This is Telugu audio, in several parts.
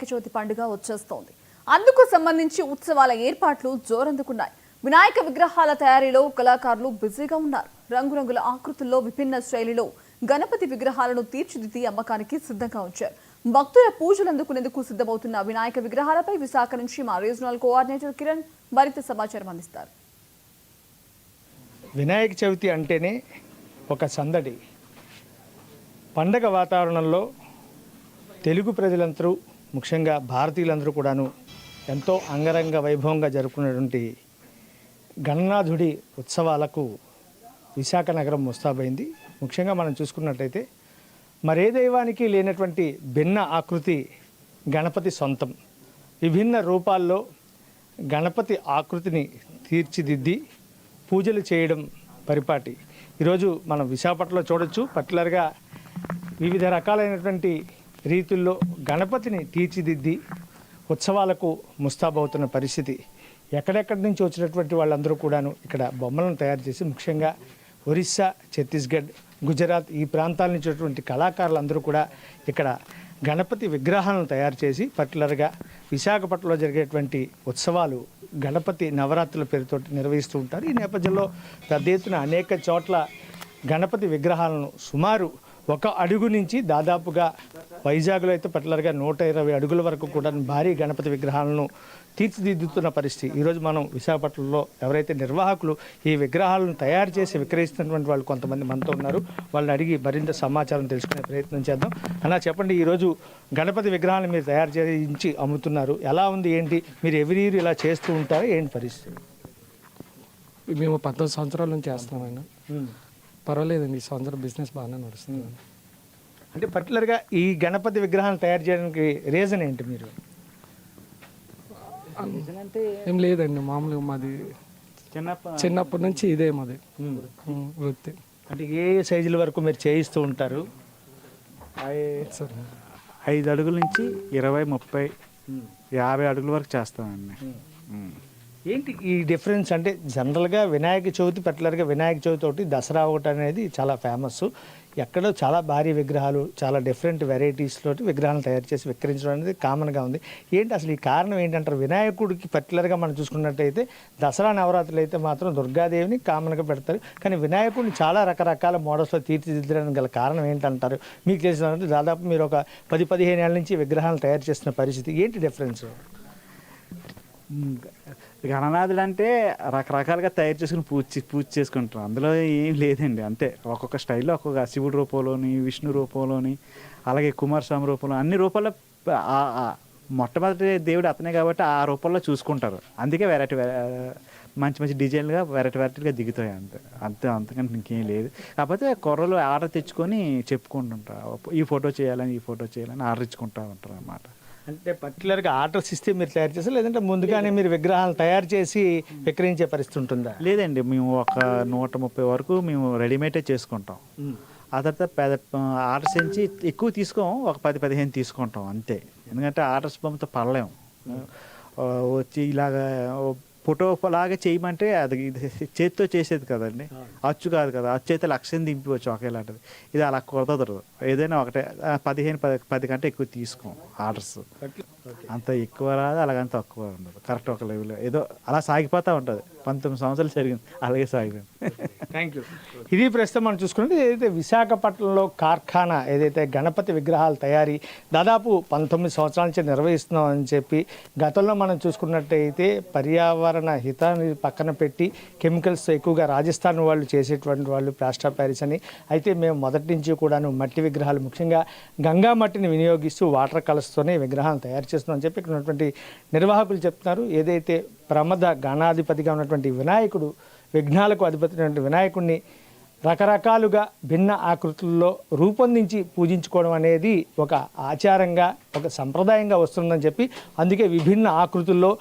చవితి పండుగ వచ్చేస్తోంది. అందుకు సంబంధించి ఉత్సవాల ఏర్పాట్లు జోరందుకున్నాయి. వినాయక విగ్రహాల తయారీలో కళాకారులు బిజీగా ఉన్నారు. రంగురంగుల ఆకృతుల్లో విభిన్న శైలిలో గణపతి విగ్రహాలను తీర్చిదిద్ది అమ్మకానికి సిద్ధంగా ఉంచారు. భక్తుల పూజలు అందుకునేందుకు సిద్ధమవుతున్న వినాయక విగ్రహాలపై విశాఖ నుంచి మా రీజనల్ కోఆర్డినేటర్ కిరణ్ మరింత సమాచారం అందిస్తారు. వినాయక చవితి అంటేనే ఒక సందడి. పండగ వాతావరణంలో తెలుగు ప్రజలందరూ, ముఖ్యంగా భారతీయులందరూ కూడాను ఎంతో అంగరంగ వైభవంగా జరుపుకున్నటువంటి గణనాథుడి ఉత్సవాలకు విశాఖ నగరం ముస్తాబైంది. ముఖ్యంగా మనం చూసుకున్నట్టయితే మరే దైవానికి లేనటువంటి భిన్న ఆకృతి గణపతి సొంతం. విభిన్న రూపాల్లో గణపతి ఆకృతిని తీర్చిదిద్ది పూజలు చేయడం పరిపాటి. ఈరోజు మనం విశాఖపట్నంలో చూడొచ్చు. పర్టికులర్గా వివిధ రకాలైనటువంటి రీతుల్లో గణపతిని తీర్చిదిద్ది ఉత్సవాలకు ముస్తాబవుతున్న పరిస్థితి. ఎక్కడెక్కడి నుంచి వచ్చినటువంటి వాళ్ళందరూ కూడాను ఇక్కడ బొమ్మలను తయారు చేసి, ముఖ్యంగా ఒరిస్సా, ఛత్తీస్గఢ్, గుజరాత్ ఈ ప్రాంతాల నుంచి వచ్చినటువంటి కళాకారులందరూ కూడా ఇక్కడ గణపతి విగ్రహాలను తయారు చేసి పర్టికులర్గా విశాఖపట్నంలో జరిగేటువంటి ఉత్సవాలు గణపతి నవరాత్రుల పేరుతో నిర్వహిస్తూ ఉంటారు. ఈ నేపథ్యంలో పెద్ద ఎత్తున అనేక చోట్ల గణపతి విగ్రహాలను సుమారు 1 అడుగు నుంచి దాదాపుగా వైజాగ్లో అయితే పర్టికులర్గా 120 అడుగుల వరకు కూడా భారీ గణపతి విగ్రహాలను తీర్చిదిద్దుతున్న పరిస్థితి. ఈరోజు మనం విశాఖపట్నంలో ఎవరైతే నిర్వాహకులు ఈ విగ్రహాలను తయారు చేసి విక్రయిస్తున్నటువంటి వాళ్ళు కొంతమంది మనతో ఉన్నారు. వాళ్ళని అడిగి మరింత సమాచారం తెలుసుకునే ప్రయత్నం చేద్దాం. అలా చెప్పండి, ఈరోజు గణపతి విగ్రహాలను మీరు తయారు చేయించి అమ్ముతున్నారు. ఎలా ఉంది, ఏంటి? మీరు ఎవరి ఇయర్ ఇలా చేస్తూ ఉంటారు, ఏంటి పరిస్థితి? మేము 19 సంవత్సరాల నుంచి చేస్తున్నాం. పర్వాలేదండి, ఈ సంవత్సరం బిజినెస్ బాగానే నడుస్తుంది. అంటే పర్టికులర్గా ఈ గణపతి విగ్రహాలను తయారు చేయడానికి రీజన్ ఏంటి? మీరు ఏం లేదండి, మామూలుగా మాది చిన్నప్పటి నుంచి ఇదే మాది వృత్తి. అంటే ఏ సైజుల వరకు మీరు చేయిస్తూ ఉంటారు? 5 అడుగుల నుంచి 20, 30, 50 అడుగుల వరకు చేస్తామండి. ఏంటి ఈ డిఫరెన్స్? అంటే జనరల్గా వినాయక చవితి, పర్టికులర్గా వినాయక చవితి ఒకటి, దసరా ఒకటి అనేది చాలా ఫేమస్. ఎక్కడో చాలా భారీ విగ్రహాలు, చాలా డిఫరెంట్ వెరైటీస్లో విగ్రహాలను తయారు చేసి విక్రయించడం అనేది కామన్గా ఉంది. ఏంటి అసలు ఈ కారణం ఏంటంటారు? వినాయకుడికి పర్టికులర్గా మనం చూసుకున్నట్టయితే దసరా నవరాత్రులు అయితే మాత్రం దుర్గాదేవిని కామన్గా పెడతారు, కానీ వినాయకుడిని చాలా రకరకాల మోడల్స్లో తీర్చిదిద్దడానికి గల కారణం ఏంటంటారు? మీకు తెలిసినట్టు దాదాపు మీరు ఒక 10-15 ఏళ్ళ నుంచి విగ్రహాలను తయారు చేస్తున్న పరిస్థితి. ఏంటి డిఫరెన్స్? గణనాథులు అంటే రకరకాలుగా తయారు చేసుకుని పూజ చేసుకుంటారు. అందులో ఏం లేదండి. అంతే, ఒక్కొక్క స్టైల్లో ఒక్కొక్క శివుడి రూపంలోని, విష్ణు రూపంలోని, అలాగే కుమారస్వామి రూపంలో, అన్ని రూపాల్లో మొట్టమొదటి దేవుడు అతనే కాబట్టి ఆ రూపంలో చూసుకుంటారు. అందుకే వెరైటీ మంచి మంచి డిజైన్లుగా వెరైటీగా దిగుతాయి. అంతకంటే ఇంకేం లేదు. కాకపోతే కుర్రలు ఆర్డర్ తెచ్చుకొని చెప్పుకుంటుంటారు, ఈ ఫోటో చేయాలని ఆర్డర్ ఇచ్చుకుంటూ ఉంటారు అన్నమాట. అంటే పర్టికులర్గా ఆర్డర్స్ ఇస్తే మీరు తయారు చేస్తారు, లేదంటే ముందుగానే మీరు విగ్రహాలను తయారు చేసి విక్రయించే పరిస్థితి ఉంటుందా? లేదండి, మేము ఒక 130 వరకు మేము రెడీమేడే చేసుకుంటాం. ఆ తర్వాత ఆర్డర్స్ నుంచి ఎక్కువ తీసుకోం, ఒక 10-15 తీసుకుంటాం అంతే. ఎందుకంటే ఆర్డర్స్ బొమ్మతో పడలేము. వచ్చి ఇలాగా ఫోటో లాగా చేయమంటే అది చేతితో చేసేది కదండి, అచ్చు కాదు కదా. అచ్చు అయితే 1,00,000 దింపవచ్చు ఒకేలాంటిది. ఇది అలా కుదరదు. ఏదైనా ఒకటే 10 కంటే ఎక్కువ తీసుకోం ఆర్డర్స్. అంత ఎక్కువ రాదు, అలాగంత తక్కువ ఉండదు. కరెక్ట్ ఒక లెవెల్ ఏదో అలా సాగిపోతూ ఉంటుంది. 19 సంవత్సరాలు జరిగింది, అలాగే సాగిపోయింది. Thank you. ఇది ప్రస్తుతం మనం చూసుకుంటే ఏదైతే విశాఖపట్నంలో కార్ఖానా ఏదైతే గణపతి విగ్రహాల తయారీ దాదాపు 19 సంవత్సరాల నుంచి నిర్వహిస్తున్నాం అని చెప్పి, గతంలో మనం చూసుకున్నట్టయితే పర్యావరణ హితాన్ని పక్కన పెట్టి కెమికల్స్ ఎక్కువగా రాజస్థాన్ వాళ్ళు చేసేటువంటి వాళ్ళు ప్లాస్టర్ ఆఫ్ ప్యారిస్ అని, అయితే మేము మొదటి నుంచి కూడాను మట్టి విగ్రహాలు, ముఖ్యంగా గంగా మట్టిని వినియోగిస్తూ వాటర్ కలర్స్తోనే విగ్రహాలను తయారు చేస్తున్నాం అని చెప్పి ఇక్కడ ఉన్నటువంటి నిర్వాహకులు చెప్తున్నారు. ఏదైతే ప్రమద గణాధిపతిగా ఉన్నటువంటి వినాయకుడు, విఘ్నాలకు అధిపతి వినాయకుడిని రకరకాలుగా భిన్న ఆకృతుల్లో రూపొందించి పూజించుకోవడం అనేది ఒక ఆచారంగా, ఒక సంప్రదాయంగా వస్తుందని చెప్పి, అందుకే విభిన్న ఆకృతుల్లో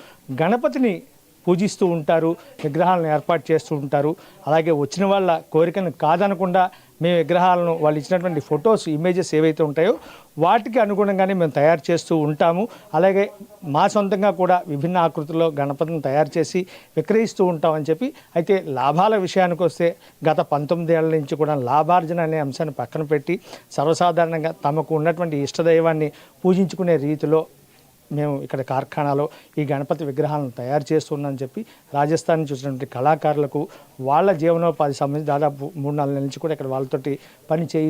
గణపతిని పూజిస్తూ ఉంటారు, విగ్రహాలను ఏర్పాటు చేస్తూ ఉంటారు. అలాగే వచ్చిన వాళ్ళ కోరికను కాదనకుండా మేము విగ్రహాలను, వాళ్ళు ఇచ్చినటువంటి ఫొటోస్, ఇమేజెస్ ఏవైతే ఉంటాయో వాటికి అనుగుణంగానే మేము తయారు చేస్తూ ఉంటాము. అలాగే మా సొంతంగా కూడా విభిన్న ఆకృతుల్లో గణపతిని తయారు చేసి విక్రయిస్తూ ఉంటామని చెప్పి, అయితే లాభాల విషయానికి వస్తే గత 19 ఏళ్ల నుంచి కూడా లాభార్జన అనే అంశాన్ని పక్కన పెట్టి సర్వసాధారణంగా తమకు ఉన్నటువంటి ఇష్టదైవాన్ని పూజించుకునే రీతిలో మేము ఇక్కడ కార్ఖానాలో ఈ గణపతి విగ్రహాలను తయారు చేస్తున్నామని చెప్పి రాజస్థాన్ నుంచి వచ్చినటువంటి కళాకారులకు వాళ్ళ జీవనోపాధి సంబంధించి దాదాపు 3-4 నెలల నుంచి కూడా ఇక్కడ వాళ్ళతోటి పని చేయిస్తూ